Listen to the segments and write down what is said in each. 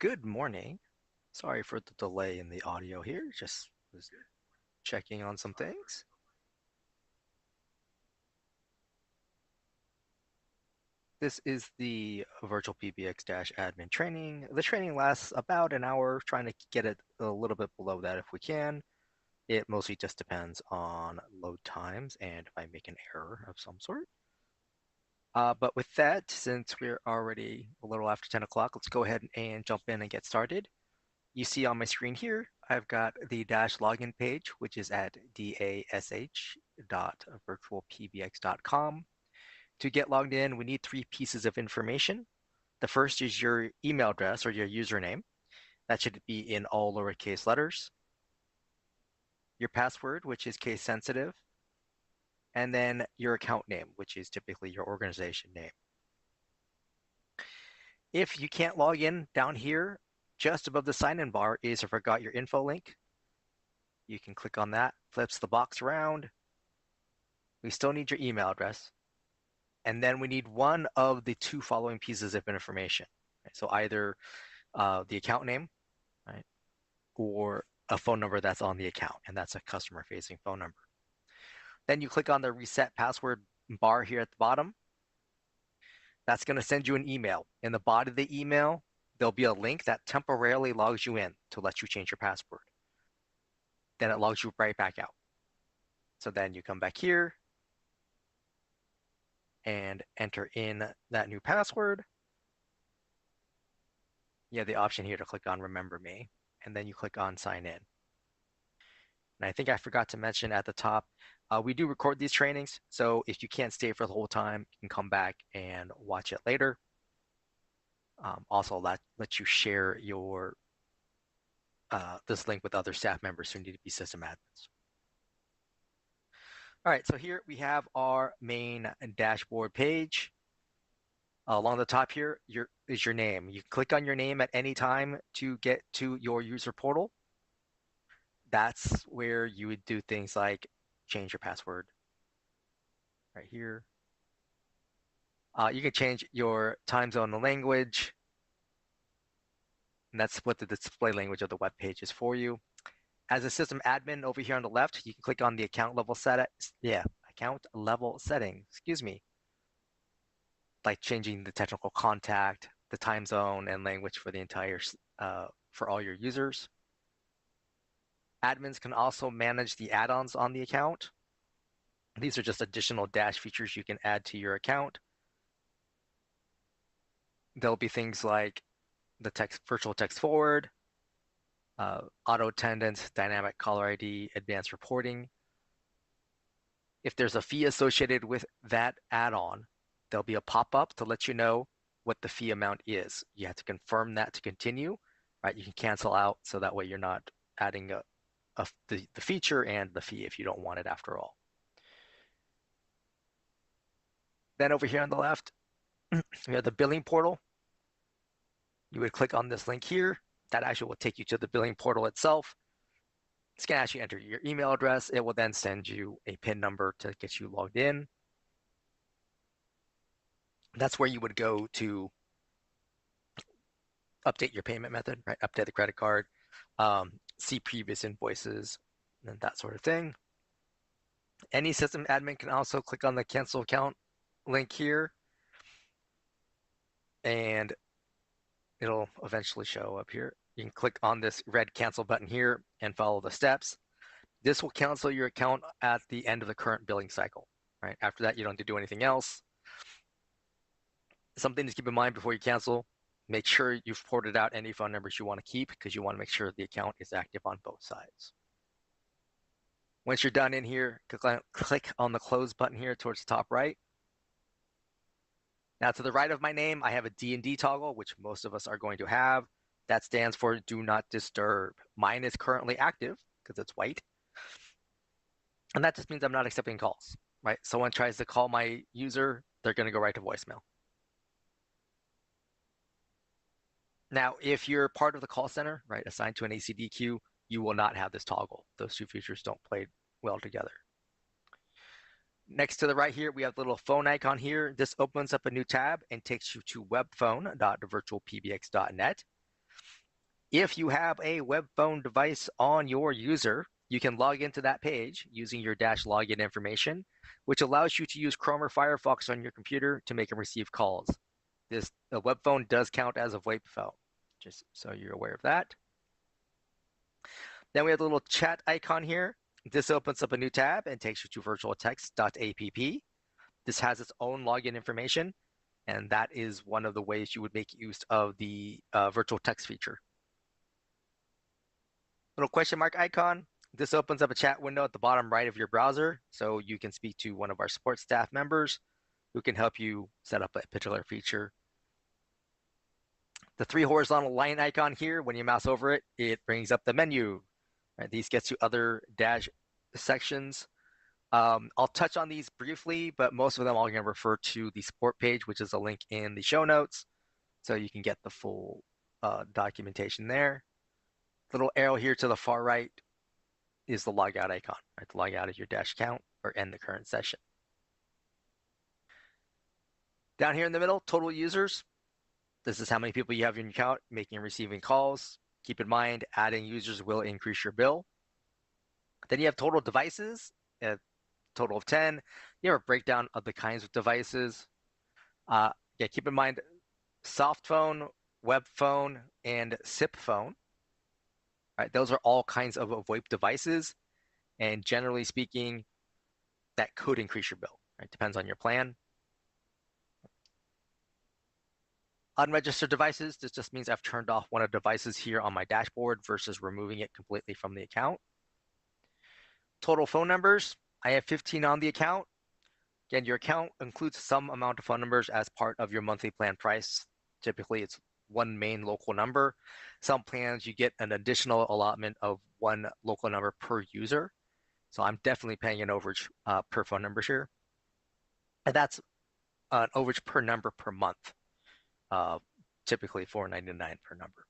Good morning. Sorry for the delay in the audio here. Just was checking on some things. This is the virtual PBX-admin training. The training lasts about an hour, trying to get it a little bit below that if we can. It mostly just depends on load times and if I make an error of some sort. But with that, since we're already a little after 10 o'clock, let's go ahead and jump in and get started. You see on my screen here, I've got the dash login page, which is at dash.virtualpbx.com. To get logged in, we need three pieces of information. The first is your email address or your username. That should be in all lowercase letters. Your password, which is case sensitive. And then your account name, which is typically your organization name. If you can't log in, down here, just above the sign-in bar is a forgot your info link. You can click on that, flips the box around. We still need your email address. And then we need one of the two following pieces of information. Right? So either the account name, right, or a phone number that's on the account, and that's a customer-facing phone number. Then you click on the reset password bar here at the bottom. That's going to send you an email. In the body of the email, there'll be a link that temporarily logs you in to let you change your password. Then it logs you right back out. So then you come back here and enter in that new password. You have the option here to click on Remember Me, and then you click on Sign In. And I think I forgot to mention at the top, we do record these trainings, so if you can't stay for the whole time, you can come back and watch it later. Also, let you share your this link with other staff members who need to be system admins. All right, so here we have our main dashboard page. Along the top here is your name. You click on your name at any time to get to your user portal. That's where you would do things like change your password right here. You can change your time zone and language. And that's what the display language of the web page is for you. As a system admin over here on the left, you can click on the account level settings, like changing the technical contact, the time zone and language for the entire, for all your users. Admins can also manage the add-ons on the account. These are just additional dash features you can add to your account. There'll be things like the virtual text forward, auto attendance, dynamic caller ID, advanced reporting. If there's a fee associated with that add-on, there'll be a pop-up to let you know what the fee amount is. You have to confirm that to continue, right? You can cancel out so that way you're not adding the feature and the fee if you don't want it after all. Then over here on the left, we have the billing portal. You would click on this link here. That actually will take you to the billing portal itself. It's going to actually enter your email address. It will then send you a PIN number to get you logged in. That's where you would go to update your payment method, right? Update the credit card, see previous invoices, and that sort of thing. Any system admin can also click on the cancel account link here, and it'll eventually show up here. You can click on this red cancel button here and follow the steps. This will cancel your account at the end of the current billing cycle, right? After that, you don't have to do anything else. Something to keep in mind before you cancel, make sure you've ported out any phone numbers you want to keep because you want to make sure the account is active on both sides. Once you're done in here, click on the close button here towards the top right. Now to the right of my name, I have a D&D toggle, which most of us are going to have. That stands for do not disturb. Mine is currently active because it's white. And that just means I'm not accepting calls, right? Someone tries to call my user, they're going to go right to voicemail. Now, if you're part of the call center, right, assigned to an ACD queue, you will not have this toggle. Those two features don't play well together. Next to the right here, we have the little phone icon here. This opens up a new tab and takes you to webphone.virtualpbx.net. If you have a web phone device on your user, you can log into that page using your dash login information, which allows you to use Chrome or Firefox on your computer to make and receive calls. A web phone does count as a VoIP phone, just so you're aware of that. Then we have the little chat icon here. This opens up a new tab and takes you to virtualtext.app. This has its own login information, and that is one of the ways you would make use of the virtual text feature. Little question mark icon. This opens up a chat window at the bottom right of your browser, so you can speak to one of our support staff members who can help you set up a particular feature. The three horizontal line icon here, when you mouse over it, it brings up the menu. Right, these get to other dash sections. I'll touch on these briefly, but most of them I'm going to refer to the support page, which is a link in the show notes, so you can get the full documentation there. Little arrow here to the far right is the logout icon, right? To log out of your dash account or end the current session. Down here in the middle, total users. This is how many people you have in your account making and receiving calls. Keep in mind, adding users will increase your bill. Then you have total devices, a total of 10. You have a breakdown of the kinds of devices. Yeah, keep in mind, soft phone, web phone, and SIP phone. Right, those are all kinds of VoIP devices, and generally speaking, that could increase your bill. Right, depends on your plan. Unregistered devices, this just means I've turned off one of the devices here on my dashboard versus removing it completely from the account. Total phone numbers, I have 15 on the account. Again, your account includes some amount of phone numbers as part of your monthly plan price. Typically, it's one main local number. Some plans, you get an additional allotment of one local number per user. So I'm definitely paying an overage per phone number here. And that's an overage per number per month, typically $4.99 per number.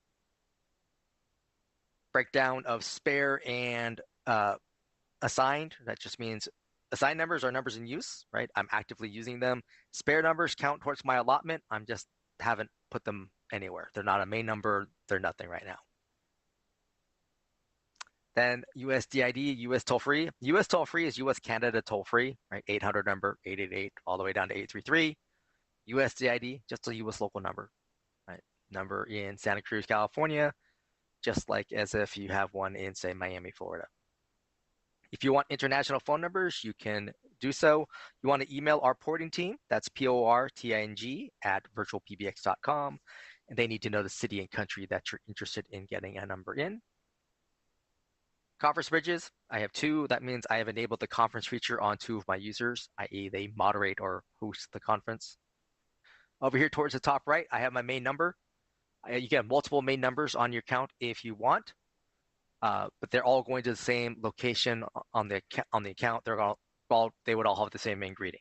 Breakdown of spare and assigned, that just means assigned numbers are numbers in use, right? I'm actively using them. Spare numbers count towards my allotment. I'm just haven't put them anywhere. They're not a main number. They're nothing right now. Then USDID, US toll-free. US toll-free is US Canada toll-free, right? 800 number, 888, all the way down to 833. USDID, just a US local number, right? Number in Santa Cruz, California, just like as if you have one in, say, Miami, Florida. If you want international phone numbers, you can do so. You want to email our porting team, that's PORTING at virtualpbx.com, and they need to know the city and country that you're interested in getting a number in. Conference bridges, I have 2. That means I have enabled the conference feature on 2 of my users, i.e. they moderate or host the conference. Over here towards the top right, I have my main number. You can have multiple main numbers on your account if you want. But they're all going to the same location on the account. They would all have the same main greeting.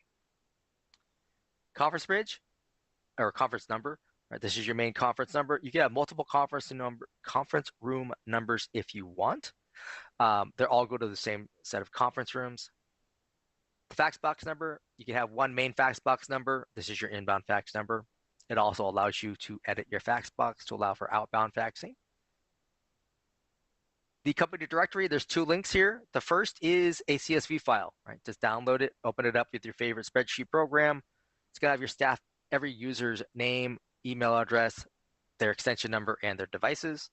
Conference bridge or conference number. Right, this is your main conference number. You can have multiple conference room numbers if you want. They all go to the same set of conference rooms. The fax box number, you can have one main fax box number. This is your inbound fax number. It also allows you to edit your fax box to allow for outbound faxing. The company directory, there's 2 links here. The first is a CSV file, right? Just download it, open it up with your favorite spreadsheet program. It's gonna have your staff, every user's name, email address, their extension number, and their devices.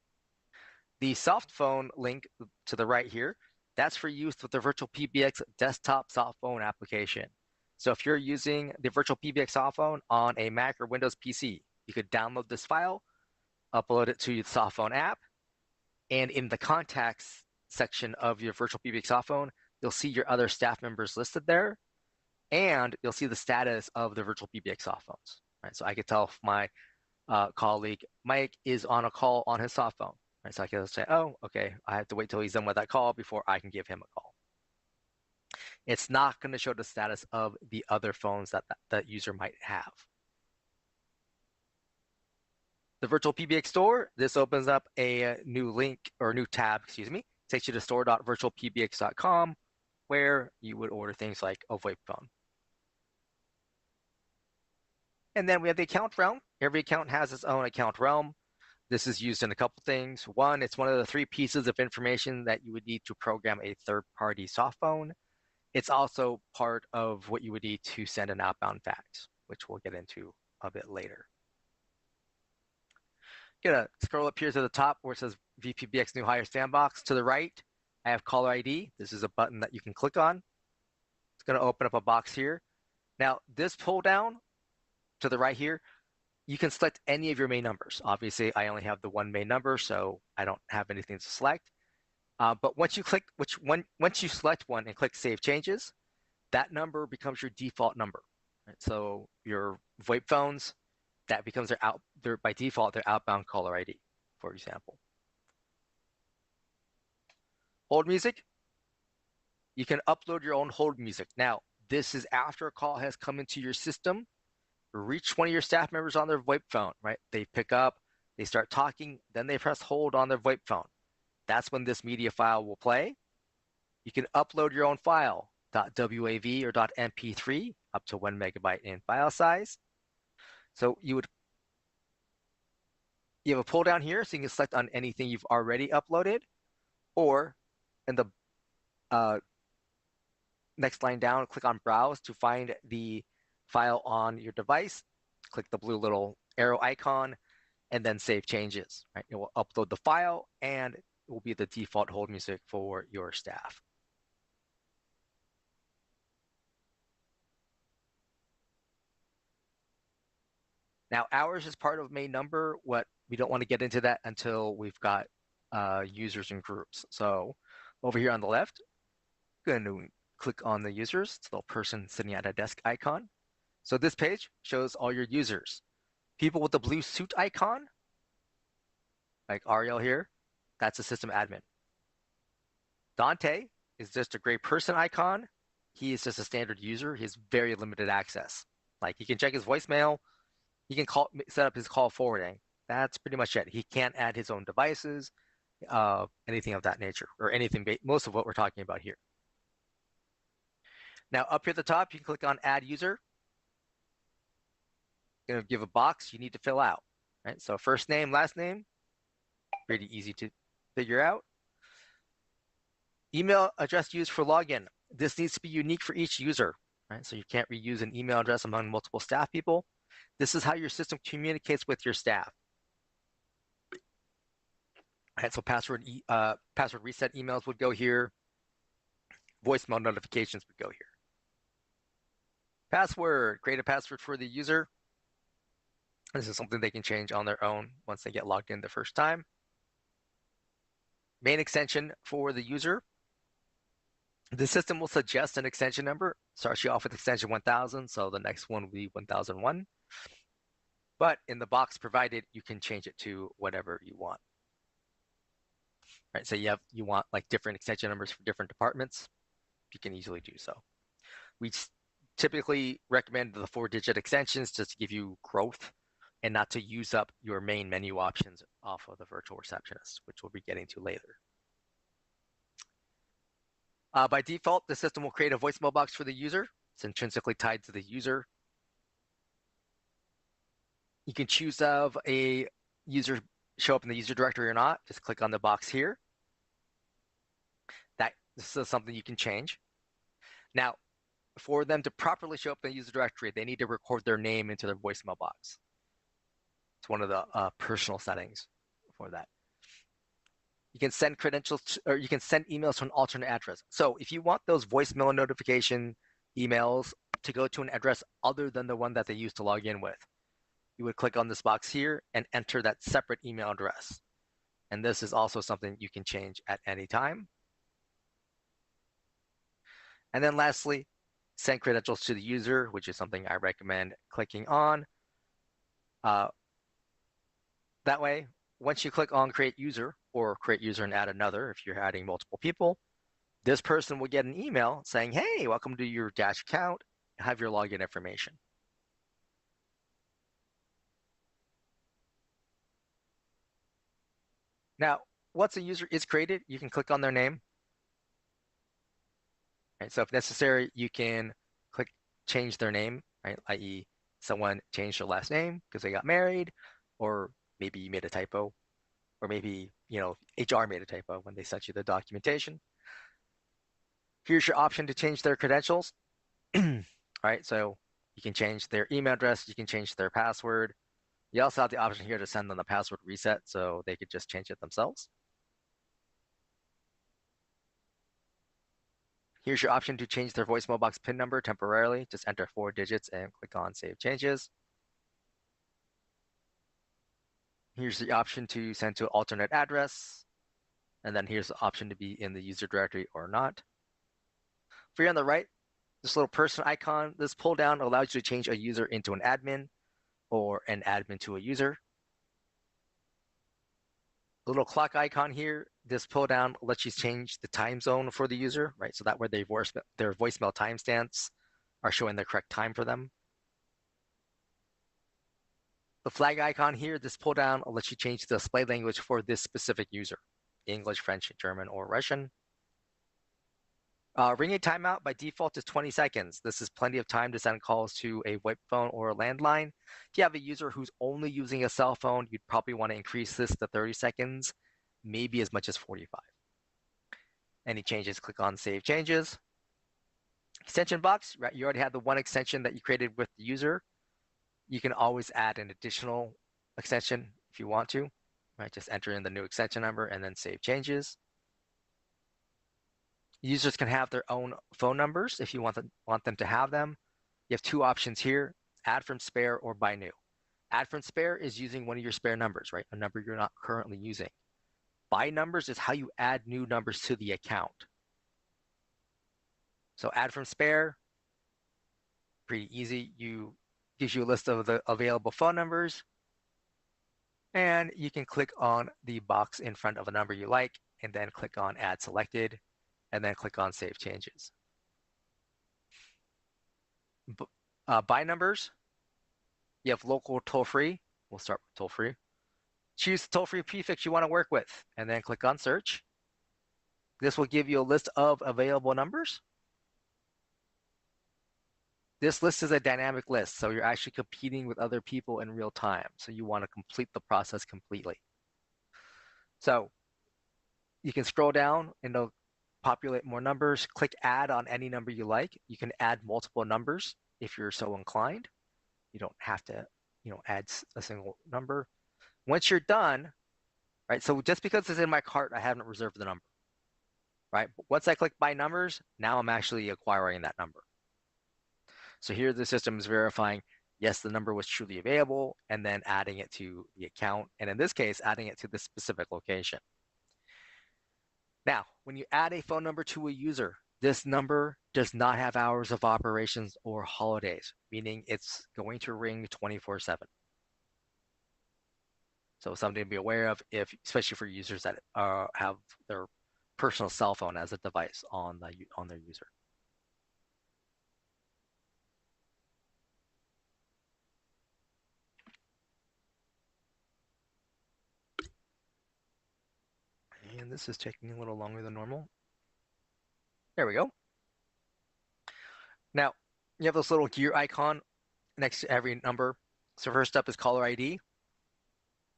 The soft phone link to the right here, that's for use with the VirtualPBX desktop soft phone application. So if you're using the VirtualPBX soft phone on a Mac or Windows PC, you could download this file, upload it to the soft phone app, and in the contacts section of your VirtualPBX soft phone, you'll see your other staff members listed there, and you'll see the status of the VirtualPBX soft phones. Right? So I could tell if my colleague Mike is on a call on his soft phone. Right? So I can say, oh, okay, I have to wait till he's done with that call before I can give him a call. It's not going to show the status of the other phones that that user might have. The VirtualPBX store, this opens up a new link or new tab, excuse me, takes you to store.virtualpbx.com where you would order things like a VoIP phone. And then we have the account realm. Every account has its own account realm. This is used in a couple things. One, it's one of the 3 pieces of information that you would need to program a third-party soft phone. It's also part of what you would need to send an outbound fax, which we'll get into a bit later. Gonna scroll up here to the top where it says VPBX New Hire Sandbox. To the right, I have caller ID. This is a button that you can click on. It's gonna open up a box here. Now, this pull down to the right here, you can select any of your main numbers. Obviously, I only have the one main number, so I don't have anything to select. But once you select one and click Save Changes, that number becomes your default number. Right? So your VoIP phones, that becomes by default their outbound caller ID, for example. Hold music, you can upload your own hold music. Now, this is after a call has come into your system, reach one of your staff members on their VoIP phone, right? They pick up, they start talking, then they press hold on their VoIP phone. That's when this media file will play. You can upload your own file, .wav or .mp3, up to 1 megabyte in file size. So you have a pull down here, so you can select on anything you've already uploaded, or in the next line down, click on Browse to find the file on your device. Click the blue little arrow icon, and then Save Changes. Right? It will upload the file, and it will be the default hold music for your staff. Now, hours is part of main number. We don't want to get into that until we've got users and groups. So over here on the left, I'm going to click on the users. It's the little person sitting at a desk icon. So this page shows all your users. People with the blue suit icon, like Ariel here, that's a system admin. Dante is just a gray person icon. He is just a standard user. He has very limited access. Like he can check his voicemail, he can set up his call forwarding. That's pretty much it. He can't add his own devices, anything of that nature, or anything, most of what we're talking about here. Now up here at the top, you can click on Add User. Going to give a box you need to fill out. Right? So first name, last name, pretty easy to figure out. Email address used for login. This needs to be unique for each user. Right? So you can't reuse an email address among multiple staff people. This is how your system communicates with your staff. Right, so password reset emails would go here. Voicemail notifications would go here. Password, create a password for the user. This is something they can change on their own once they get logged in the first time. Main extension for the user. The system will suggest an extension number. Starts you off with extension 1000, so the next one will be 1001. But in the box provided, you can change it to whatever you want. Right, so you want like different extension numbers for different departments. You can easily do so. We typically recommend the 4-digit extensions just to give you growth and not to use up your main menu options off of the virtual receptionist, which we'll be getting to later. By default, the system will create a voicemail box for the user. It's intrinsically tied to the user. You can choose of a user show up in the user directory or not. Just click on the box here. This is something you can change. Now, for them to properly show up in the user directory, they need to record their name into their voicemail box. It's one of the personal settings for that. You can send credentials, or you can send emails to an alternate address. So if you want those voicemail notification emails to go to an address other than the one that they used to log in with, you would click on this box here and enter that separate email address. And this is also something you can change at any time. And then lastly, send credentials to the user, which is something I recommend clicking on. That way, once you click on create user or create user and add another, if you're adding multiple people, this person will get an email saying, hey, welcome to your Dash account, have your login information. Now, once a user is created, you can click on their name. Right, so if necessary, you can click change their name, right? I.e., someone changed their last name because they got married, or maybe you made a typo, or maybe HR made a typo when they sent you the documentation. Here's your option to change their credentials. All right, so you can change their email address, you can change their password. You also have the option here to send them the password reset so they could just change it themselves. Here's your option to change their voicemail box PIN number temporarily. Just enter 4 digits and click on Save Changes. Here's the option to send to an alternate address. And then here's the option to be in the user directory or not. For you on the right, this little person icon, this pull down allows you to change a user into an admin or an admin to a user. The little clock icon here, this pull down lets you change the time zone for the user, right? So that way their voicemail timestamps are showing the correct time for them. The flag icon here, this pull down lets you change the display language for this specific user, English, French, German, or Russian. Ringing timeout by default is 20 seconds. This is plenty of time to send calls to a VoIP phone or a landline. If you have a user who's only using a cell phone, you'd probably want to increase this to 30 seconds, maybe as much as 45. Any changes, click on Save Changes. Extension box, right? You already had the one extension that you created with the user. You can always add an additional extension if you want to, right? Just enter in the new extension number and then Save Changes. Users can have their own phone numbers if you want them to have them. You have two options here, add from spare or by new. Add from spare is using one of your spare numbers, right? A number you're not currently using. By numbers is how you add new numbers to the account. So add from spare, pretty easy. Gives you a list of the available phone numbers, and you can click on the box in front of a number you like, and then click on Add Selected, and then click on Save Changes. By numbers, you have local toll-free. We'll start with toll-free. Choose the toll-free prefix you want to work with, and then click on Search. This will give you a list of available numbers. This list is a dynamic list, so you're actually competing with other people in real time. So you want to complete the process completely. So you can scroll down and it'll populate more numbers. Click Add on any number you like. You can add multiple numbers if you're so inclined. You don't have to, add a single number. Once you're done, right? So just because it's in my cart, I haven't reserved the number, right? But once I click By Numbers, now I'm actually acquiring that number. So here the system is verifying, yes, the number was truly available, and then adding it to the account, and in this case, adding it to the specific location. Now, when you add a phone number to a user, this number does not have hours of operations or holidays, meaning it's going to ring 24/7. So something to be aware of, especially for users that have their personal cell phone as a device on their user. And this is taking a little longer than normal. There we go. Now, you have this little gear icon next to every number. So first up is caller ID.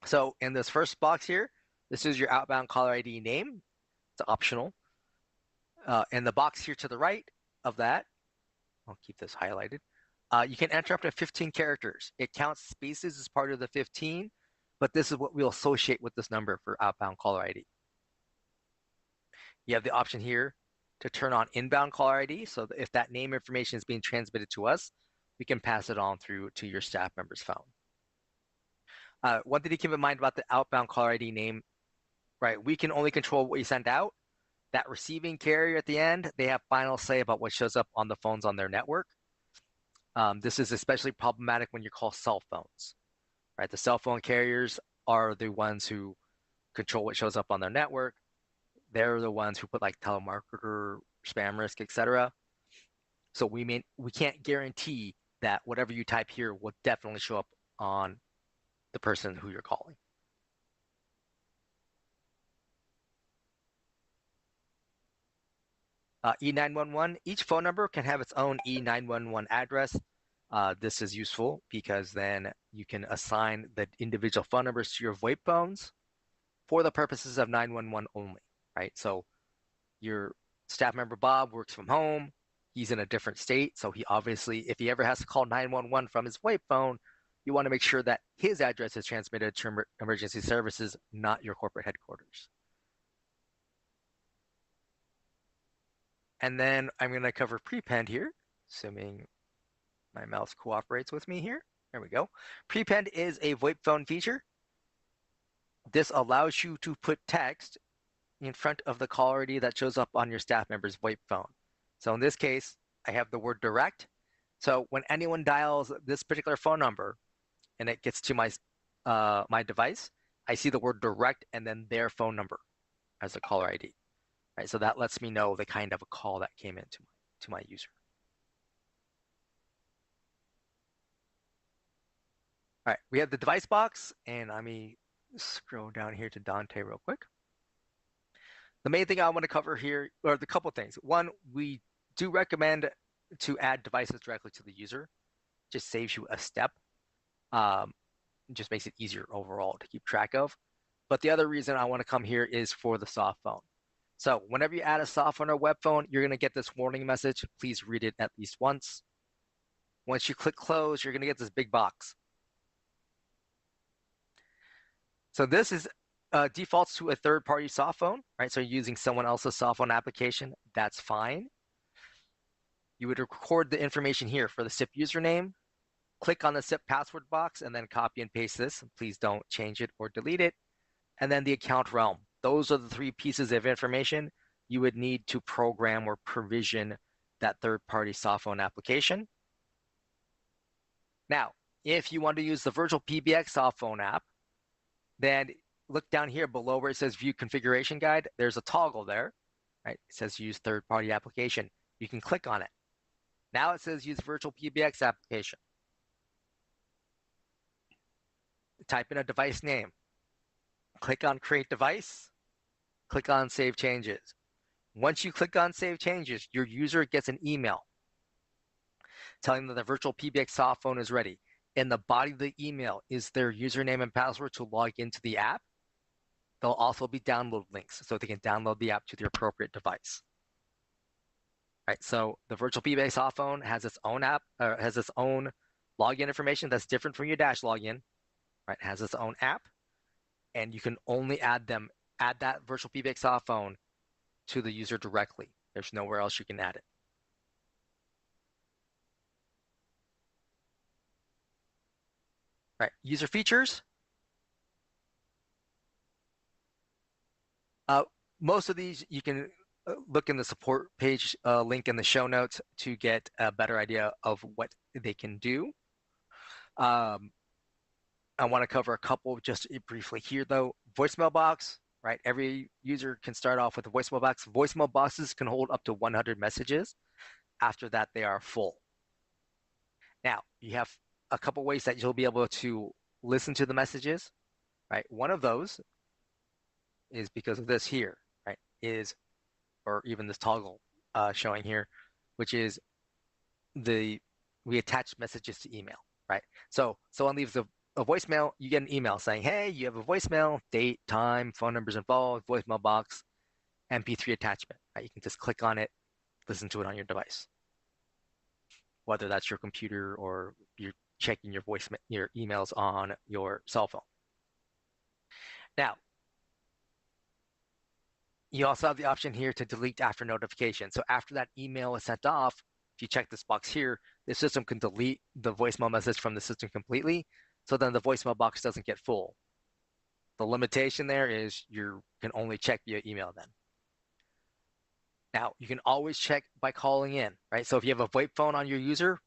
So in this first box here, this is your outbound caller ID name. It's optional. In the box here to the right of that, I'll keep this highlighted. You can enter up to 15 characters. It counts spaces as part of the 15, but this is what we'll associate with this number for outbound caller ID. You have the option here to turn on inbound caller ID. So if that name information is being transmitted to us, we can pass it on through to your staff member's phone. One thing to keep in mind about the outbound caller ID name, right? We can only control what we send out. That receiving carrier at the end, they have final say about what shows up on the phones on their network. This is especially problematic when you call cell phones, right? The cell phone carriers are the ones who control what shows up on their network. They're the ones who put like telemarketer, spam risk, etc. So we can't guarantee that whatever you type here will definitely show up on the person who you're calling. E911, each phone number can have its own E911 address. This is useful because then you can assign the individual phone numbers to your VoIP phones for the purposes of 911 only, right? So your staff member Bob works from home. He's in a different state. So he obviously, if he ever has to call 911 from his VoIP phone, you want to make sure that his address is transmitted to emergency services, not your corporate headquarters. And then I'm going to cover prepend here, assuming my mouse cooperates with me here. There we go. Prepend is a VoIP phone feature. This allows you to put text in front of the caller ID that shows up on your staff member's VoIP phone. So in this case, I have the word direct. So when anyone dials this particular phone number and it gets to my device, I see the word direct and then their phone number as a caller ID. Right, so that lets me know the kind of a call that came into my user. All right, we have the device box, and let me scroll down here to Dante real quick. The main thing I want to cover here are the couple things. One, we do recommend to add devices directly to the user. Just saves you a step. Just makes it easier overall to keep track of. But the other reason I want to come here is for the soft phone. So whenever you add a soft phone or web phone, you're going to get this warning message. Please read it at least once. Once you click close, you're going to get this big box. So this is defaults to a third-party soft phone, right? So you're using someone else's soft phone application. That's fine. You would record the information here for the SIP username, click on the SIP password box, and then copy and paste this. Please don't change it or delete it. And then the account realm. Those are the three pieces of information you would need to program or provision that third-party soft phone application. Now, if you want to use the VirtualPBX soft phone app, then look down here below where it says View Configuration Guide. There's a toggle there, right? It says Use Third-Party Application. You can click on it. Now it says Use VirtualPBX Application. Type in a device name. Click on Create Device. Click on Save Changes. Once you click on Save Changes, your user gets an email telling them the VirtualPBX soft phone is ready. In the body of the email is their username and password to log into the app. There'll also be download links so they can download the app to their appropriate device. Right, so the VirtualPBX soft phone has its own app, has its own login information that's different from your Dash login. Right, it has its own app, and you can only add that VirtualPBX soft phone to the user directly. There's nowhere else you can add it. Right, user features. Most of these you can look in the support page link in the show notes to get a better idea of what they can do. I want to cover a couple just briefly here though. Voicemail box, right? Every user can start off with a voicemail box. Voicemail boxes can hold up to 100 messages. After that, they are full. Now, you have a couple ways that you'll be able to listen to the messages, right? One of those is because of this here, right? Or even this toggle showing here, which is we attach messages to email, right? So someone leaves a voicemail, you get an email saying, hey, you have a voicemail, date, time, phone numbers involved, voicemail box, MP3 attachment, right? You can just click on it, listen to it on your device. Whether that's your computer or you're checking your emails on your cell phone. Now, you also have the option here to delete after notification. So after that email is sent off, if you check this box here, the system can delete the voicemail message from the system completely. So then the voicemail box doesn't get full. The limitation there is you can only check via email then. Now, you can always check by calling in, right? So if you have a VoIP phone on your user,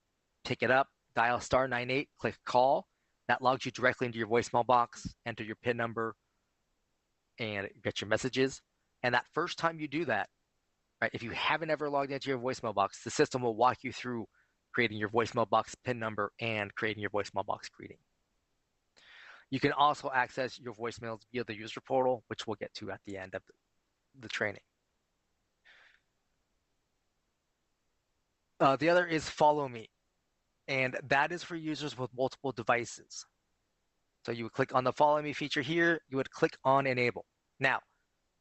pick it up, dial *98, click call. That logs you directly into your voicemail box, enter your PIN number, and get your messages. And that first time you do that, right, if you haven't ever logged into your voicemail box, the system will walk you through creating your voicemail box PIN number and creating your voicemail box greeting. You can also access your voicemails via the user portal, which we'll get to at the end of the training. The other is Follow Me. And that is for users with multiple devices. So you would click on the Follow Me feature here, you would click on Enable. Now,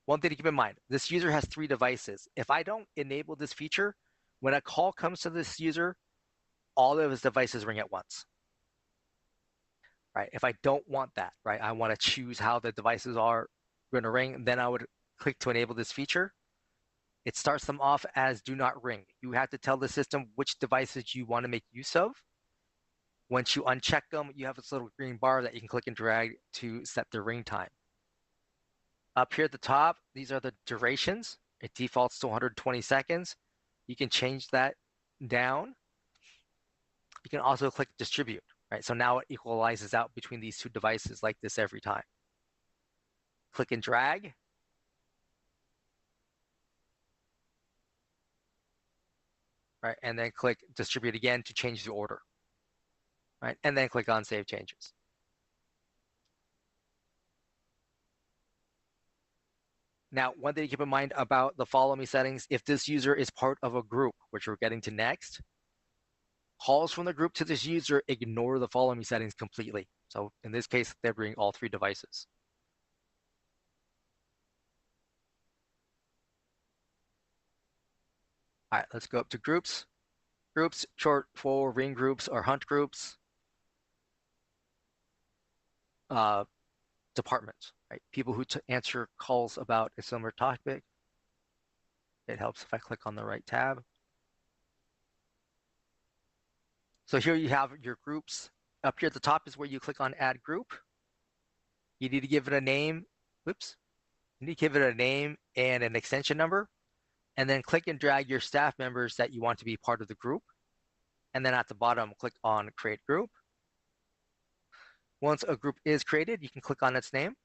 one thing to keep in mind, this user has 3 devices. If I don't enable this feature, when a call comes to this user, all of his devices ring at once. Right? If I don't want that, right? I want to choose how the devices are going to ring, then I would click to enable this feature. It starts them off as do not ring. You have to tell the system which devices you want to make use of. Once you uncheck them, you have this little green bar that you can click and drag to set the ring time. Up here at the top, these are the durations. It defaults to 120 seconds. You can change that down. You can also click distribute, right? So now it equalizes out between these 2 devices like this every time. Click and drag. Right, and then click distribute again to change the order. Right, and then click on save changes. Now, one thing to keep in mind about the follow me settings, if this user is part of a group, which we're getting to next, calls from the group to this user ignore the follow me settings completely. So in this case, they're bringing all 3 devices. All right, let's go up to groups. Groups, short for ring groups or hunt groups. Departments, right? People who answer calls about a similar topic. It helps if I click on the right tab. So here you have your groups. Up here at the top is where you click on add group. You need to give it a name. Whoops. You need to give it a name and an extension number, and then click and drag your staff members that you want to be part of the group. And then at the bottom, click on create group. Once a group is created, you can click on its name,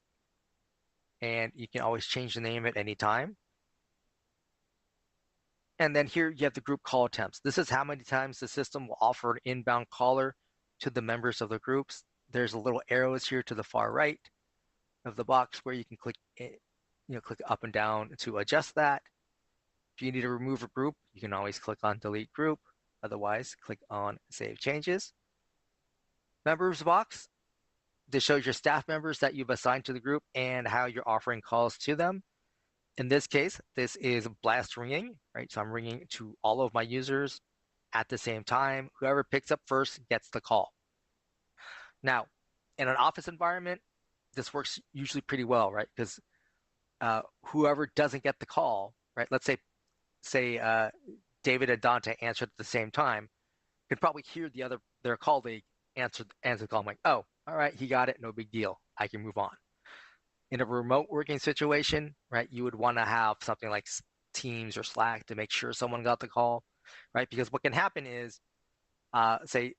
and you can always change the name at any time. And then here you have the group call attempts. This is how many times the system will offer an inbound caller to the members of the groups. There's a little arrows here to the far right of the box where you can click click up and down to adjust that. If you need to remove a group, you can always click on delete group. Otherwise, click on save changes. Members box, this shows your staff members that you've assigned to the group and how you're offering calls to them. In this case, this is blast ringing, right? So I'm ringing to all of my users at the same time. Whoever picks up first gets the call. Now, in an office environment, this works usually pretty well, right? Because whoever doesn't get the call, right? Let's say David and Dante answered at the same time, could probably hear their colleague answer the call. I'm like, oh, all right, he got it, no big deal. I can move on. In a remote working situation, right, you would want to have something like Teams or Slack to make sure someone got the call, right? Because what can happen is, say,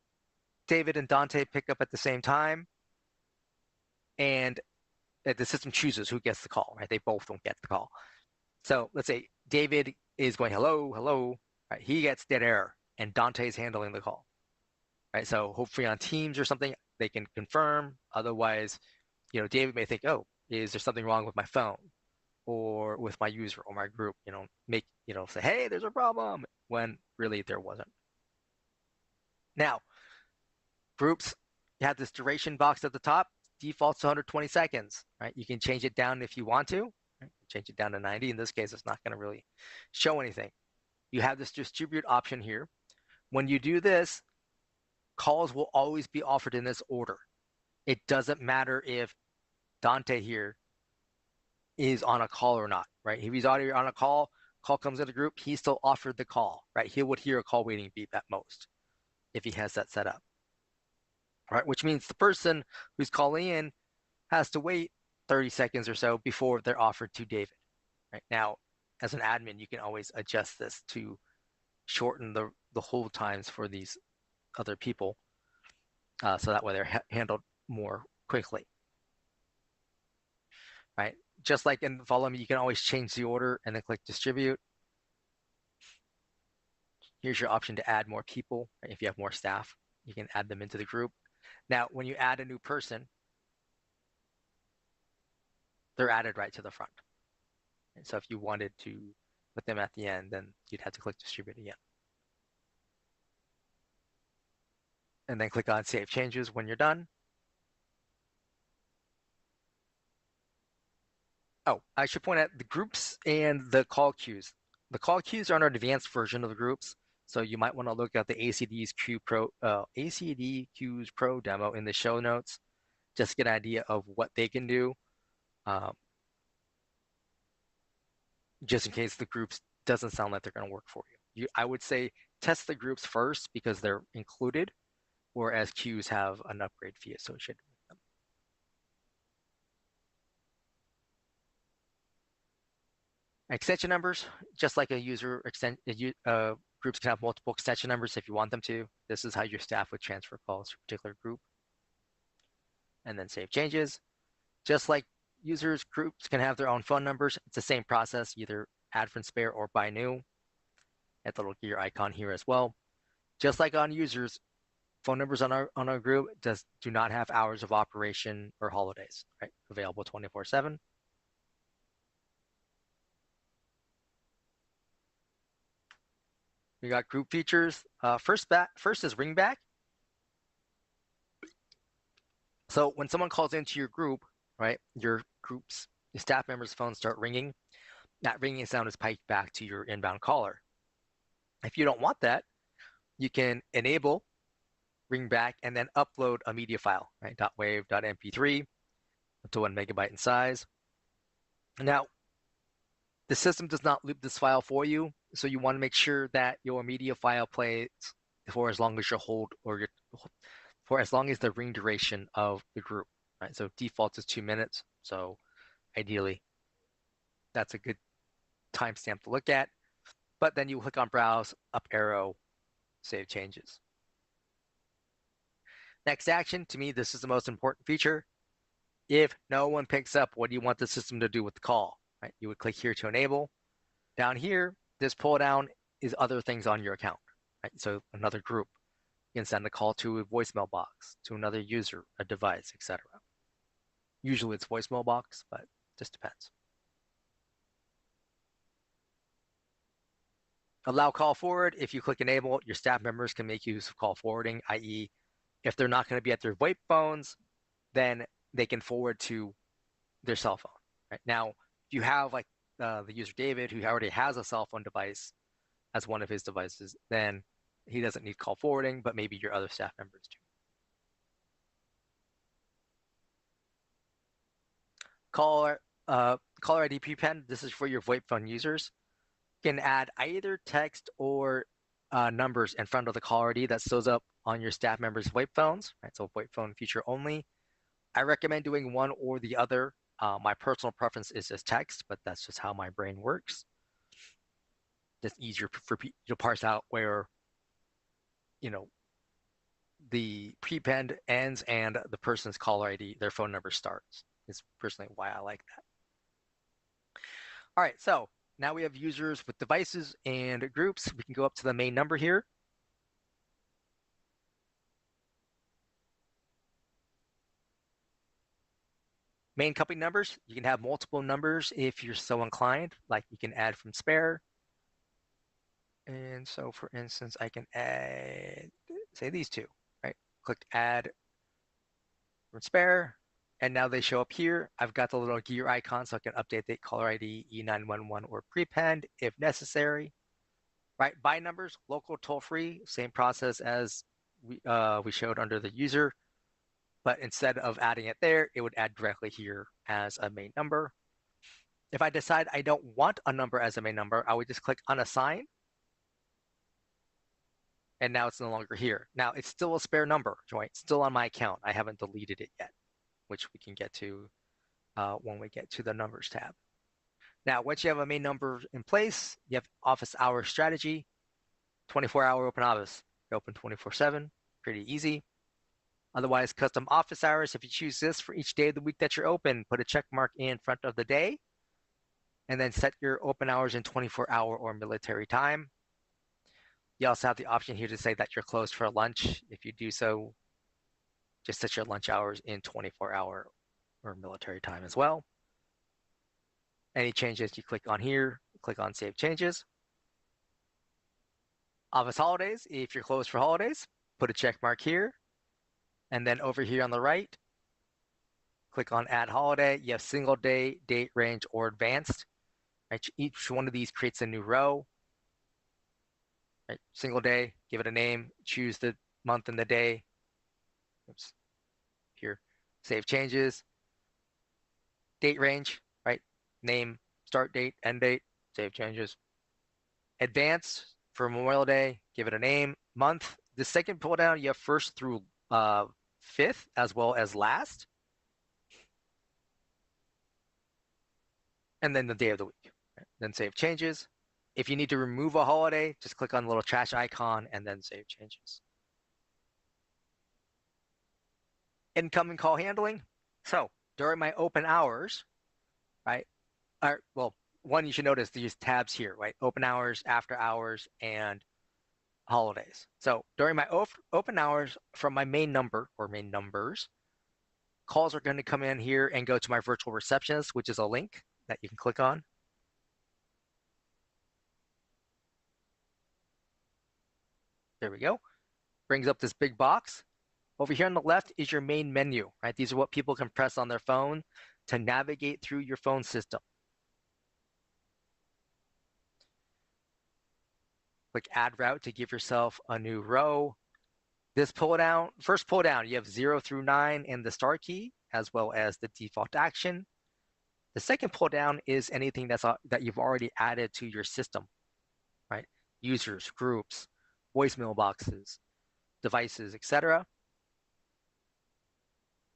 David and Dante pick up at the same time, and the system chooses who gets the call, right? They both don't get the call. So let's say David is going, hello, hello, right? He gets dead error, and Dante is handling the call, right? So hopefully on Teams or something, they can confirm. Otherwise, David may think, oh, is there something wrong with my phone or with my user or my group? Say, hey, there's a problem, when really there wasn't. Now, groups, you have this duration box at the top, defaults to 120 seconds, right? You can change it down if you want to, right? Change it down to 90. In this case, it's not going to really show anything. You have this distribute option here. When you do this, calls will always be offered in this order. It doesn't matter if Dante here is on a call or not, right? If he's already on a call comes in the group, he still offered the call, right? He would hear a call waiting beep at most if he has that set up, right? Which means the person who's calling in has to wait 30 seconds or so before they're offered to David, right? Now, as an admin, you can always adjust this to shorten the hold times for these other people, so that way they're handled more quickly, right? Just like in Follow Me, you can always change the order and then click distribute. Here's your option to add more people, right? If you have more staff, you can add them into the group. Now, when you add a new person, they're added right to the front. And so if you wanted to put them at the end, then you'd have to click distribute again. and then click on Save Changes when you're done. Oh, I should point out the groups and the call queues. The call queues are an advanced version of the groups, so you might want to look at the ACD Queues Pro demo in the show notes, just to get an idea of what they can do, um, just in case the groups doesn't sound like they're going to work for you. I would say test the groups first because they're included, whereas queues have an upgrade fee associated with them. Extension numbers, just like a user groups can have multiple extension numbers if you want them to. This is how your staff would transfer calls to a particular group. And then save changes. Just like users, groups can have their own phone numbers. It's the same process, either add from spare or buy new. Add the little gear icon here as well. Just like on users, phone numbers on our group do not have hours of operation or holidays, right? Available 24/7. We got group features. First is ringback. So when someone calls into your group, right, your staff members' phones start ringing. That ringing sound is piped back to your inbound caller. If you don't want that, you can enable ringback and then upload a media file, right? .wav, .mp3 up to 1 megabyte in size. Now, the system does not loop this file for you, so you want to make sure that your media file plays for as long as you hold for as long as the ring duration of the group, right? So default is 2 minutes. So ideally, that's a good timestamp to look at. But then you click on Browse, up arrow, Save Changes. Next action, to me, this is the most important feature. If no one picks up, what do you want the system to do with the call? Right? You would click here to enable. Down here, this pull down is other things on your account. Right? So another group. You can send a call to a voicemail box, to another user, a device, etc. Usually it's voicemail box, but just depends. Allow call forward. If you click enable, your staff members can make use of call forwarding, i.e. if they're not going to be at their VoIP phones, then they can forward to their cell phone. Right? Now, if you have like the user David, who already has a cell phone device as one of his devices, then he doesn't need call forwarding, but maybe your other staff members do. Caller ID prepend. This is for your VoIP phone users. You can add either text or numbers in front of the caller ID that shows up on your staff members' VoIP phones. Right? So VoIP phone feature only. I recommend doing one or the other. My personal preference is just text, but that's just how my brain works. It's easier for people to parse out where, the prepend ends and the person's caller ID, their phone number starts. Is personally why I like that. All right, so now we have users with devices and groups. We can go up to the main number here. Main company numbers, you can have multiple numbers if you're so inclined, like you can add from spare. And so for instance, I can add, say these two, right? Click add from spare, and now they show up here. I've got the little gear icon so I can update the caller ID, E911 or prepend if necessary. Right, by numbers, local toll-free, same process as we showed under the user, but instead of adding it there, it would add directly here as a main number. If I decide I don't want a number as a main number, I would just click unassign, and now it's no longer here. Now, it's still a spare number, right? Still on my account. I haven't deleted it yet, which we can get to when we get to the numbers tab. Now, once you have a main number in place, you have office hour strategy, 24-hour open office. You're open 24/7, pretty easy. Otherwise, custom office hours, if you choose this for each day of the week that you're open, put a check mark in front of the day, and then set your open hours in 24-hour or military time. You also have the option here to say that you're closed for lunch. If you do so, just set your lunch hours in 24-hour or military time as well. Any changes you click on here, click on Save Changes. Office holidays, if you're closed for holidays, put a check mark here. And then over here on the right, click on Add Holiday. You have single day, date range, or advanced. Right? Each one of these creates a new row. Right? Single day, give it a name, choose the month and the day. Oops, here, save changes. Date range, right? Name, start date, end date, save changes. Advanced for Memorial Day, give it a name. Month, the second pull down, you have first through fifth as well as last. And then the day of the week. Right? Then save changes. If you need to remove a holiday, just click on the little trash icon and then save changes. Incoming call handling. So during my open hours, right? Well, one, you should notice these tabs here, right? Open hours, after hours, and holidays. So during my open hours from my main number or main numbers, calls are going to come in here and go to my virtual receptionist, which is a link that you can click on. There we go. Brings up this big box. Over here on the left is your main menu, right? These are what people can press on their phone to navigate through your phone system. Click Add Route to give yourself a new row. This pull down, first pull down, you have 0 through 9 and the star key, as well as the default action. The second pull down is anything that you've already added to your system, right? Users, groups, voicemail boxes, devices, etc.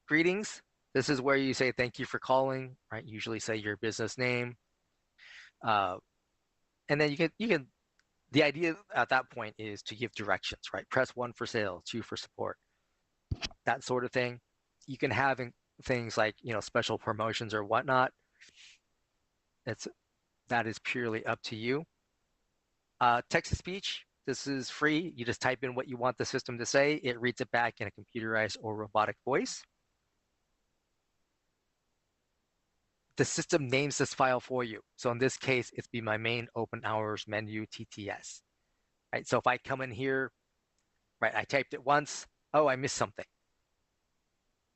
Greetings. This is where you say thank you for calling, right? Usually say your business name, and then you can. The idea at that point is to give directions, right? Press 1 for sales, 2 for support, that sort of thing. You can have things like special promotions or whatnot. That is purely up to you. Text to speech. This is free. You just type in what you want the system to say. It reads it back in a computerized or robotic voice. The system names this file for you. So in this case, it's be my main open hours menu TTS. Right. So if I come in here, right, I typed it once. Oh, I missed something.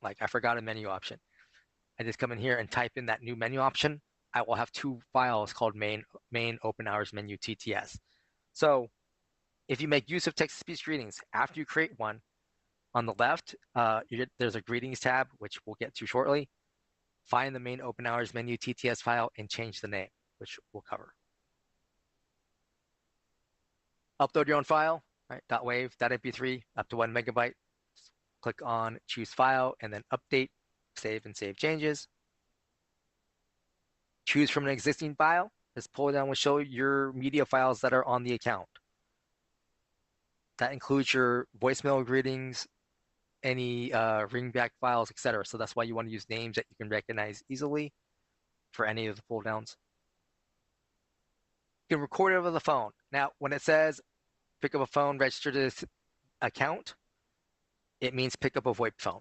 Like I forgot a menu option. I just come in here and type in that new menu option. I will have 2 files called main open hours menu TTS. So if you make use of text-to-speech greetings, after you create one, on the left, there's a greetings tab, which we'll get to shortly. Find the main open hours menu TTS file and change the name, which we'll cover. Upload your own file, right? .wav, .mp3, up to 1 megabyte. Click on choose file and then update, save and save changes. Choose from an existing file. This pull down will show your media files that are on the account. That includes your voicemail greetings, any ringback files, etc. So that's why you want to use names that you can recognize easily for any of the pull downs. You can record it over the phone. Now, when it says pick up a phone, register this account, it means pick up a VoIP phone.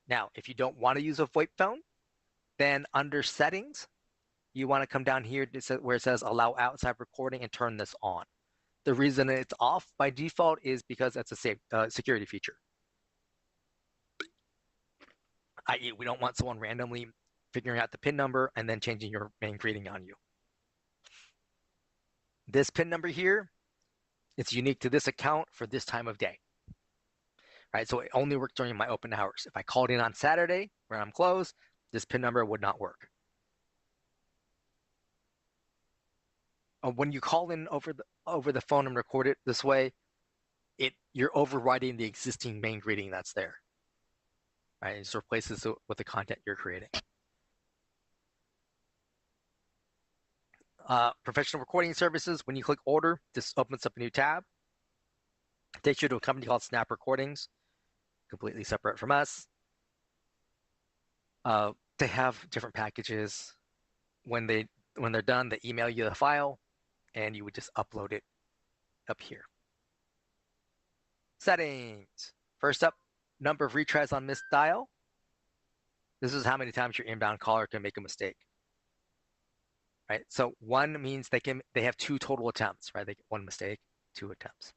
Now, if you don't want to use a VoIP phone, then under settings, you want to come down here where it says allow outside recording and turn this on. The reason it's off by default is because that's a security feature. I.e., we don't want someone randomly figuring out the PIN number and then changing your main greeting on you. This PIN number here, it's unique to this account for this time of day. Right, so it only works during my open hours. If I called in on Saturday when I'm closed, this PIN number would not work. When you call in over the phone and record it this way, you're overriding the existing main greeting that's there. Right, it just replaces it with the content you're creating. Professional recording services. When you click order, this opens up a new tab. It takes you to a company called Snap Recordings, completely separate from us. They have different packages. When they're done, they email you the file, and you would just upload it up here. Settings. First up, number of retries on missed dial. This is how many times your inbound caller can make a mistake. Right? So 1 means they have 2 total attempts, right? They get 1 mistake, 2 attempts.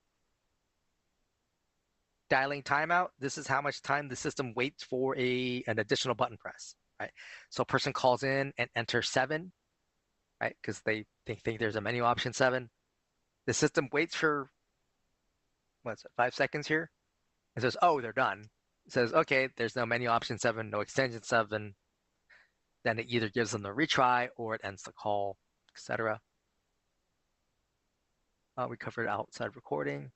dialing timeout, this is how much time the system waits for an additional button press, right? So a person calls in and enters 7, right? Because they think there's a menu option 7. The system waits for, what's it, 5 seconds here? It says, oh, they're done. It says, okay, there's no menu option 7, no extension 7. Then it either gives them the retry or it ends the call, etc. We covered outside recording.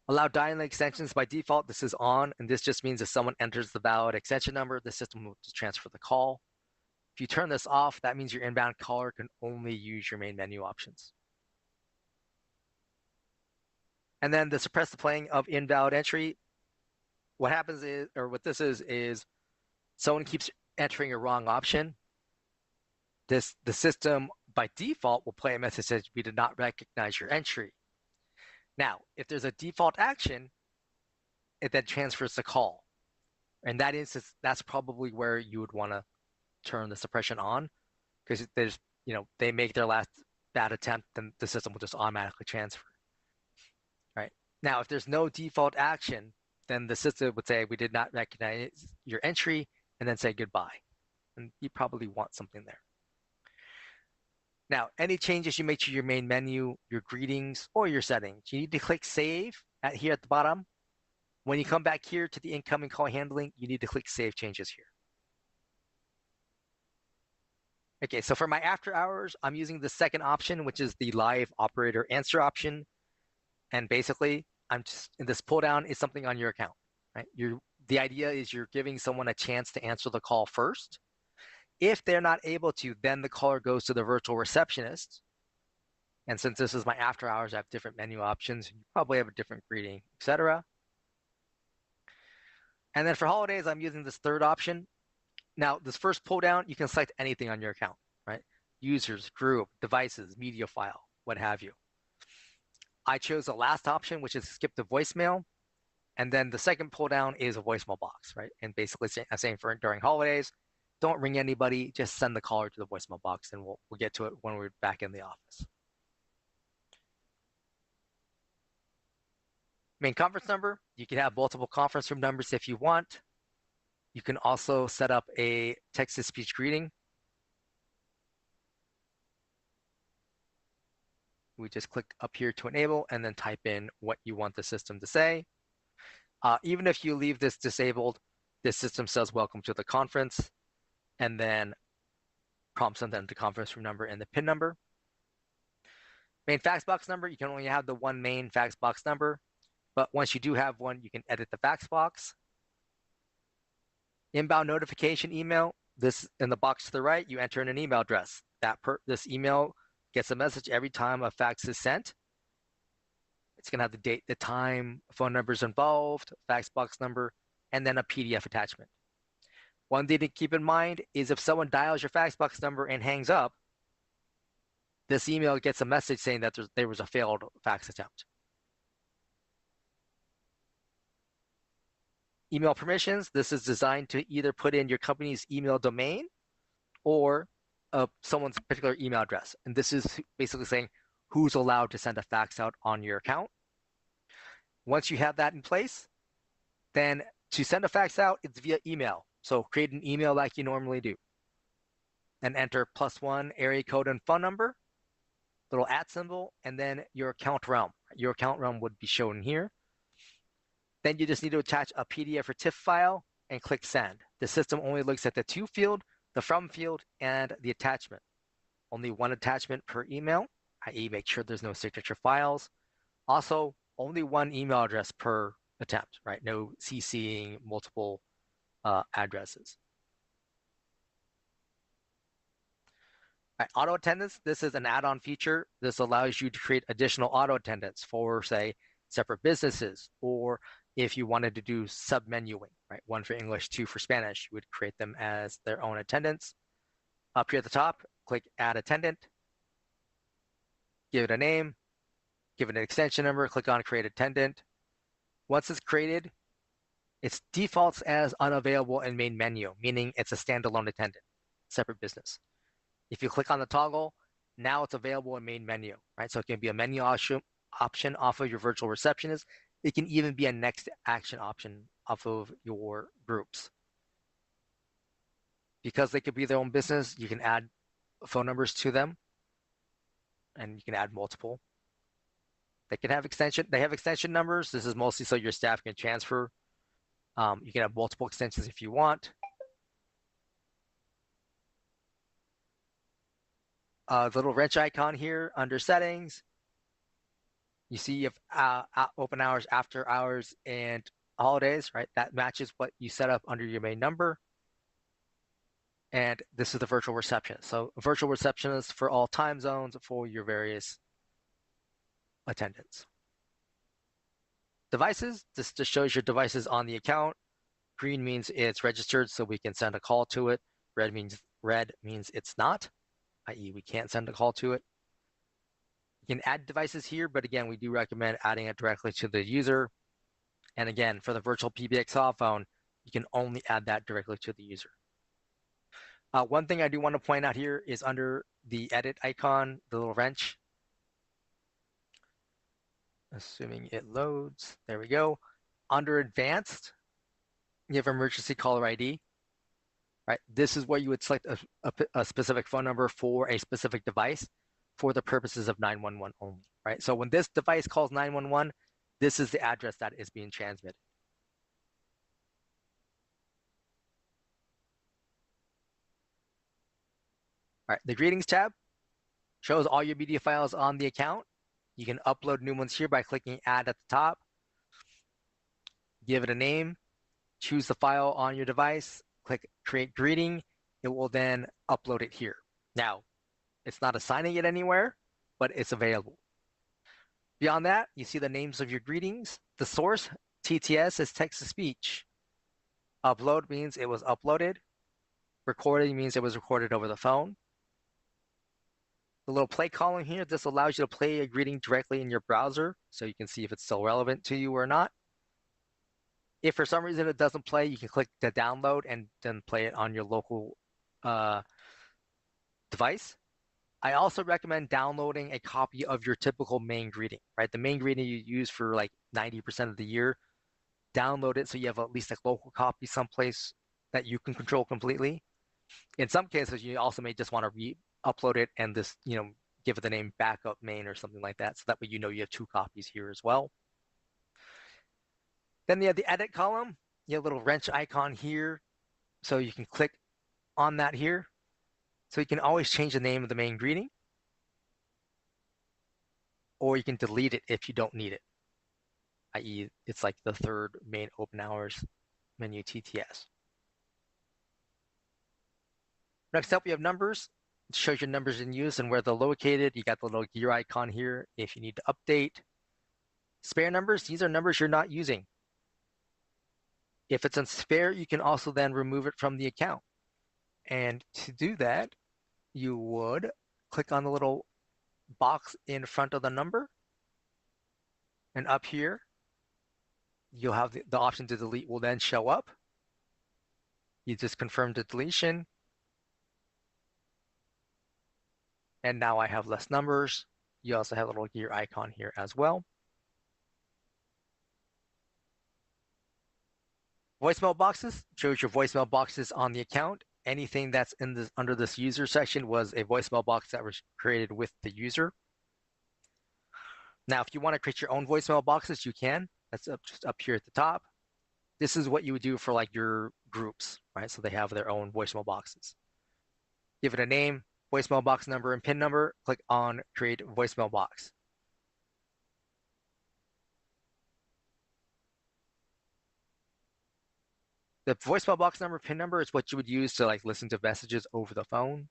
Allow dialing extensions by default. This is on, and this just means if someone enters the valid extension number, the system will transfer the call. If you turn this off, that means your inbound caller can only use your main menu options. And then the suppress the playing of invalid entry. What happens is, or what this is someone keeps entering a wrong option. The system by default will play a message that says we did not recognize your entry. Now, if there's a default action, it then transfers the call. In that instance, that's probably where you would want to turn the suppression on, because there's, they make their last bad attempt, then the system will just automatically transfer. Right? Now, if there's no default action, then the system would say we did not recognize your entry, and then say goodbye. And you probably want something there. Now, any changes you make to your main menu, your greetings, or your settings, you need to click Save here at the bottom. When you come back here to the incoming call handling, you need to click Save Changes here. Okay, so for my after hours, I'm using the second option, which is the live operator answer option. And basically, I'm just, in this pull down is something on your account, right? The idea is you're giving someone a chance to answer the call first. If they're not able to, then the caller goes to the virtual receptionist. And since this is my after hours, I have different menu options. You probably have a different greeting, etc. And then for holidays, I'm using this third option. Now, this first pull down, you can select anything on your account, right? Users, group, devices, media file, what have you. I chose the last option, which is skip the voicemail. And then the second pull down is a voicemail box, right? And basically saying for during holidays, don't ring anybody, just send the caller to the voicemail box, and we'll get to it when we're back in the office. Main conference number, you can have multiple conference room numbers if you want. You can also set up a text-to-speech greeting. We just click up here to enable and then type in what you want the system to say. Even if you leave this disabled, this system says welcome to the conference, and then prompts them then the conference room number and the PIN number. Main fax box number, you can only have the one main fax box number, but once you do have one, you can edit the fax box. Inbound notification email, this in the box to the right, you enter in an email address. This email gets a message every time a fax is sent. It's going to have the date, the time, phone numbers involved, fax box number, and then a PDF attachment. One thing to keep in mind is if someone dials your fax box number and hangs up, this email gets a message saying that there was a failed fax attempt. Email permissions, this is designed to either put in your company's email domain or someone's particular email address. And this is basically saying who's allowed to send a fax out on your account. Once you have that in place, then to send a fax out, it's via email. So create an email like you normally do. And enter +1 area code and phone number, little @ symbol, and then your account realm. Your account realm would be shown here. Then you just need to attach a PDF or TIFF file and click send. The system only looks at the to field, the from field, and the attachment. Only one attachment per email, i.e. make sure there's no signature files. Also, only one email address per attempt, right? No CCing multiple addresses. Right, auto attendance, this is an add-on feature. This allows you to create additional auto attendants for, say, separate businesses, or if you wanted to do sub-menuing, right? One for English, two for Spanish, you would create them as their own attendants. Up here at the top, click Add Attendant. Give it a name, give it an extension number, click on Create Attendant. Once it's created, it defaults as unavailable in main menu, meaning it's a standalone attendant, separate business. If you click on the toggle, now it's available in main menu, right? So it can be a menu option off of your virtual receptionist It can even be a next action option off of your groups. Because they could be their own business, you can add phone numbers to them, and you can add multiple. They have extension numbers. This is mostly so your staff can transfer. You can have multiple extensions if you want. The little wrench icon here under settings. You see you have open hours, after hours, and holidays, right? That matches what you set up under your main number. And this is the virtual receptionist. So virtual receptionist for all time zones for your various attendants. Devices, this just shows your devices on the account. Green means it's registered, so we can send a call to it. Red means it's not, i.e. we can't send a call to it. You can add devices here, but again, we do recommend adding it directly to the user. And again, for the VirtualPBX cell phone, you can only add that directly to the user. One thing I do want to point out here is under the edit icon, the little wrench. Assuming it loads, there we go. Under advanced, you have emergency caller ID, right? This is where you would select a specific phone number for a specific device for the purposes of 911 only, right? So when this device calls 911, this is the address that is being transmitted. All right, the greetings tab shows all your media files on the account. You can upload new ones here by clicking add at the top. Give it a name, choose the file on your device, click create greeting. It will then upload it here. Now, it's not assigning it anywhere, but it's available. Beyond that, you see the names of your greetings. The source, TTS, is text-to-speech. Upload means it was uploaded. Recording means it was recorded over the phone. The little play column here, this allows you to play a greeting directly in your browser, so you can see if it's still relevant to you or not. If for some reason it doesn't play, you can click the download and then play it on your local device. I also recommend downloading a copy of your typical main greeting, right? The main greeting you use for like 90% of the year. Download it so you have at least a local copy someplace that you can control completely. In some cases, you also may just want to re-upload it and this, give it the name backup main or something like that. So that way you know you have two copies here as well. Then you have the edit column. You have a little wrench icon here. So you can click on that here. So you can always change the name of the main greeting. Or you can delete it if you don't need it. I.e., it's like the third main open hours menu TTS. Next up, we have numbers. It shows your numbers in use and where they're located. You got the little gear icon here if you need to update. Spare numbers, these are numbers you're not using. If it's on spare, you can also then remove it from the account. And to do that, you would click on the little box in front of the number. And up here, you'll have the option to delete will then show up. You just confirm the deletion. And now I have less numbers. You also have a little gear icon here as well. Voicemail boxes shows your voicemail boxes on the account. Anything that's in this under this user section was a voicemail box that was created with the user. Now, if you want to create your own voicemail boxes, you can. That's just up here at the top. This is what you would do for like your groups, right? So they have their own voicemail boxes. Give it a name, voicemail box number, and PIN number. Click on create voicemail box. The voicemail box number, PIN number is what you would use to like listen to messages over the phone,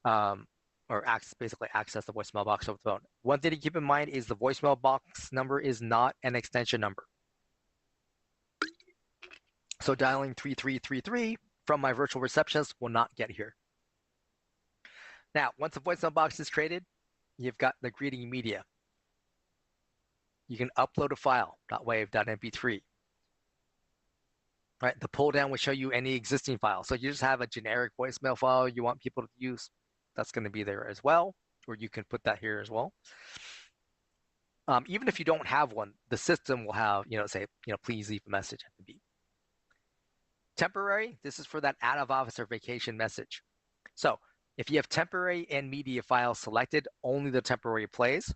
or basically access the voicemail box over the phone. One thing to keep in mind is the voicemail box number is not an extension number. So dialing 3333 from my virtual receptionist will not get here. Now, once the voicemail box is created, you've got the greeting media. You can upload a file, .wav.mp3. Right, the pull down will show you any existing file. So you just have a generic voicemail file you want people to use. That's going to be there as well, or you can put that here as well. Even if you don't have one, the system will have, say, please leave a message at the beep. Temporary, this is for that out of office or vacation message. So if you have temporary and media file selected, only the temporary plays.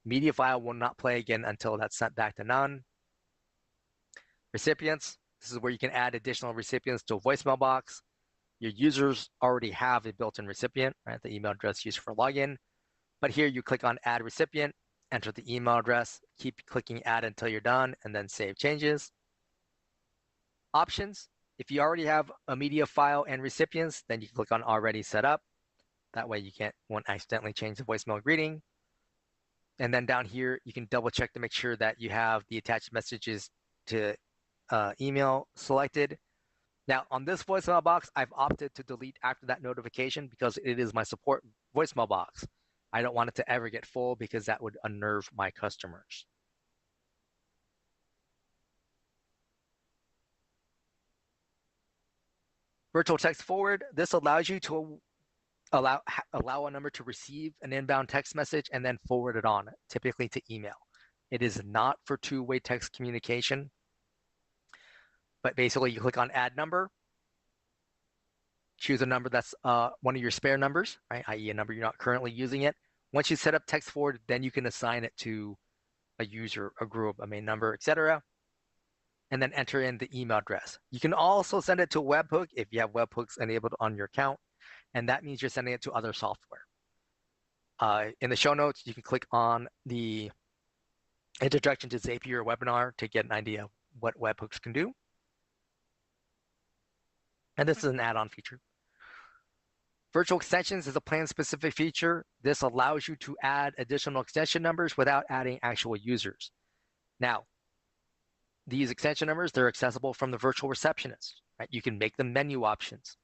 Media file will not play again until that's sent back to none. Recipients, this is where you can add additional recipients to a voicemail box. Your users already have a built-in recipient, right? The email address used for login. But here you click on add recipient, enter the email address, keep clicking add until you're done, and then save changes. Options, if you already have a media file and recipients, then you can click on already set up. That way you won't accidentally change the voicemail greeting. And then down here, you can double check to make sure that you have the attached messages to email selected. Now, on this voicemail box, I've opted to delete after that notification because it is my support voicemail box. I don't want it to ever get full because that would unnerve my customers. Virtual text forward, this allows you to allow a number to receive an inbound text message and then forward it on, typically to email. It is not for two-way text communication, but basically you click on add number, choose a number that's one of your spare numbers, right? i.e. a number you're not currently using it. Once you set up text forward, then you can assign it to a user, a group, a main number, etc. And then enter in the email address. You can also send it to a webhook if you have webhooks enabled on your account, and that means you're sending it to other software. In the show notes, you can click on the introduction to Zapier webinar to get an idea of what webhooks can do. And this is an add-on feature. Virtual extensions is a plan-specific feature. This allows you to add additional extension numbers without adding actual users. Now, these extension numbers, they're accessible from the virtual receptionist, right? You can make them menu options.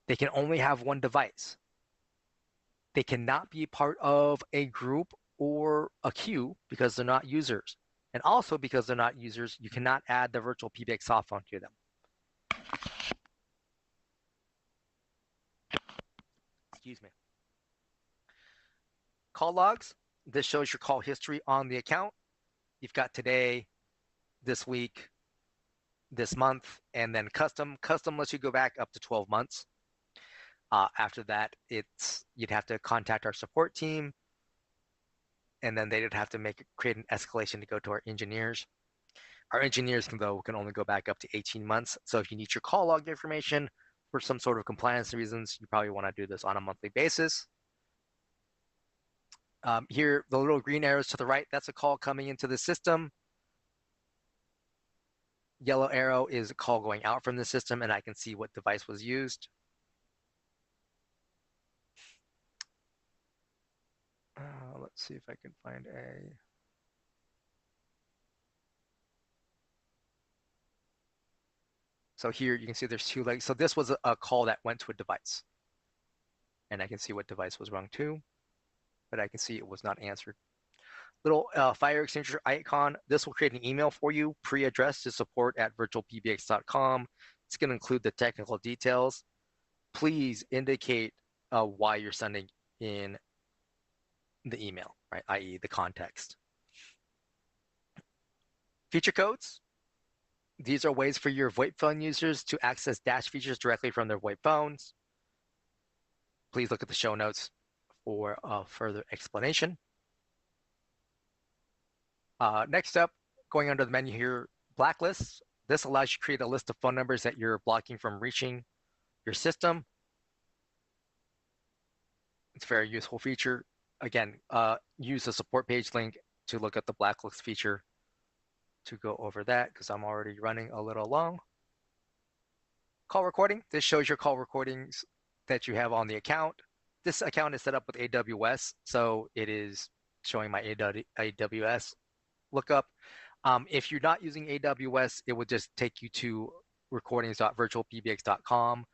They can only have one device. They cannot be part of a group or a queue because they're not users. And also because they're not users, you cannot add the VirtualPBX softphone to them. Excuse me. Call logs. This shows your call history on the account. You've got today, this week, this month, and then custom. Custom lets you go back up to 12 months. After that, you'd have to contact our support team, and then they'd have to create an escalation to go to our engineers. Our engineers can only go back up to 18 months. So if you need your call log information for some sort of compliance reasons, you probably want to do this on a monthly basis. Here, the little green arrows to the right, that's a call coming into the system. Yellow arrow is a call going out from the system, and I can see what device was used. Let's see if I can find a... So here you can see there's two legs. So this was a call that went to a device. And I can see what device was rung to, but I can see it was not answered. Little fire extinguisher icon. This will create an email for you, pre-addressed to support@virtualpbx.com. It's going to include the technical details. Please indicate why you're sending in the email, right? i.e. the context. Feature codes. These are ways for your VoIP phone users to access Dash features directly from their VoIP phones. Please look at the show notes for further explanation. Next up, going under the menu here, blacklists. This allows you to create a list of phone numbers that you're blocking from reaching your system. It's a very useful feature. Again, use the support page link to look at the blacklist feature to go over that because I'm already running a little long. Call recording. This shows your call recordings that you have on the account. This account is set up with AWS, so it is showing my AWS lookup. If you're not using AWS, it would just take you to recordings.virtualpbx.com,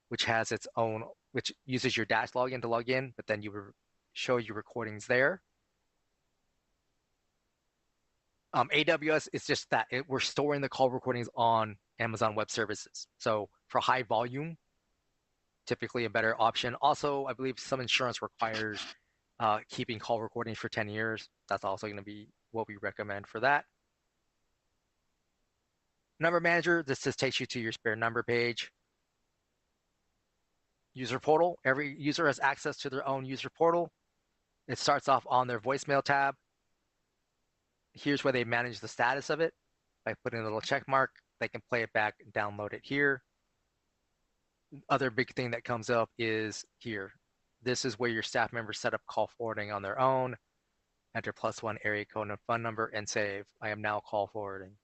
which has its own, which uses your Dash login to log in, but then you would show your recordings there. AWS is just that we're storing the call recordings on Amazon Web Services. So for high volume, typically a better option. Also, I believe some insurance requires keeping call recordings for 10 years. That's also going to be what we recommend for that. Number manager, this just takes you to your spare number page. User portal, every user has access to their own user portal. It starts off on their voicemail tab. Here's where they manage the status of it by putting a little check mark. They can play it back and download it here. Other big thing that comes up is here. This is where your staff members set up call forwarding on their own. Enter +1 area code and phone number and save. I am now call forwarding.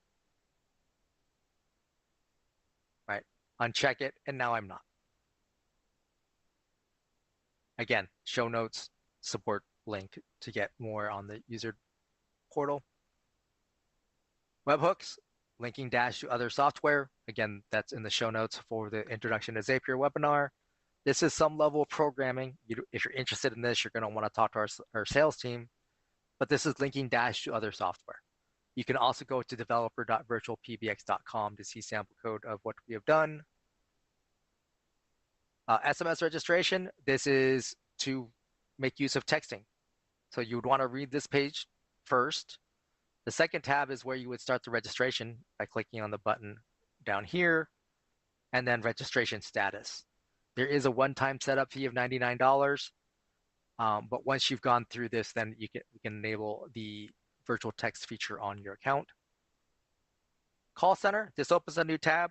Right? Uncheck it, and now I'm not. Again, show notes, support link to get more on the user portal. Webhooks, linking dash to other software. Again, that's in the show notes for the Introduction to Zapier webinar. This is some level of programming. If you're interested in this, you're going to want to talk to our sales team. But this is linking dash to other software. You can also go to developer.virtualpbx.com to see sample code of what we have done. SMS registration, this is to make use of texting. So you would want to read this page first. The second tab is where you would start the registration by clicking on the button down here, and then registration status. There is a one-time setup fee of $99, but once you've gone through this, then you can enable the virtual text feature on your account. Call center, this opens a new tab.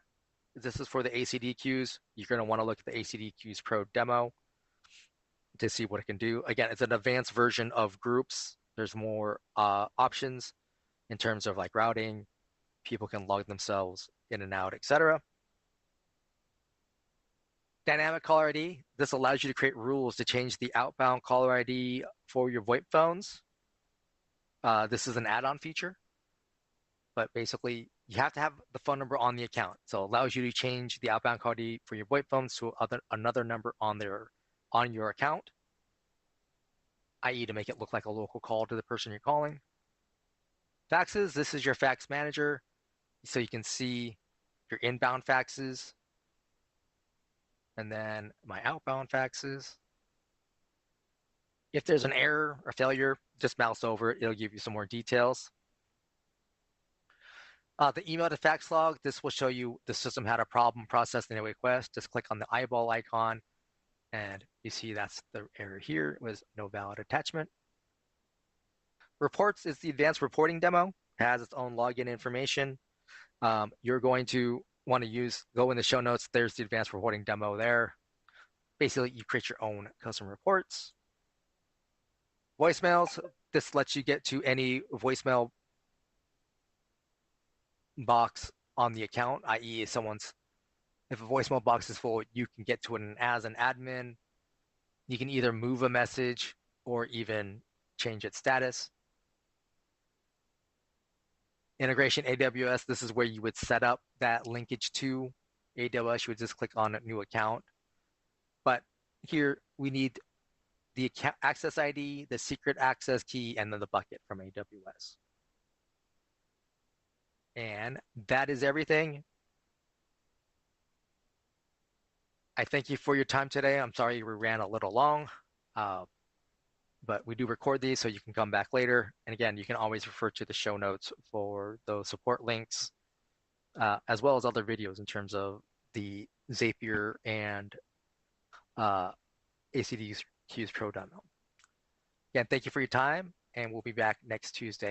This is for the ACD queues. You're going to want to look at the ACD QUEUES Pro demo to see what it can do. Again, it's an advanced version of groups. There's more options in terms of like routing. People can log themselves in and out, etc. Dynamic caller ID. This allows you to create rules to change the outbound caller ID for your VoIP phones. This is an add-on feature, but basically you have to have the phone number on the account. So it allows you to change the outbound call ID for your VoIP phones to another number on your account, i.e. to make it look like a local call to the person you're calling. Faxes, this is your fax manager. So you can see your inbound faxes and then my outbound faxes. If there's an error or failure, just mouse over it. It'll give you some more details. The email to fax log, this will show you the system had a problem processing a request. Just click on the eyeball icon and you see that's the error here. It was no valid attachment. Reports is the advanced reporting demo. It has its own login information. You're going to want to go in the show notes. There's the advanced reporting demo there. Basically, you create your own custom reports. Voicemails, this lets you get to any voicemail box on the account, i.e. if a voicemail box is full, you can get to it as an admin. You can either move a message or even change its status. Integration AWS, this is where you would set up that linkage to AWS. You would just click on a new account. But here we need the account access ID, the secret access key, and then the bucket from AWS. And that is everything. I thank you for your time today. I'm sorry we ran a little long, but we do record these so you can come back later. And again, you can always refer to the show notes for those support links, as well as other videos in terms of the Zapier and ACD QUEUES Pro demo. Again, thank you for your time, and we'll be back next Tuesday.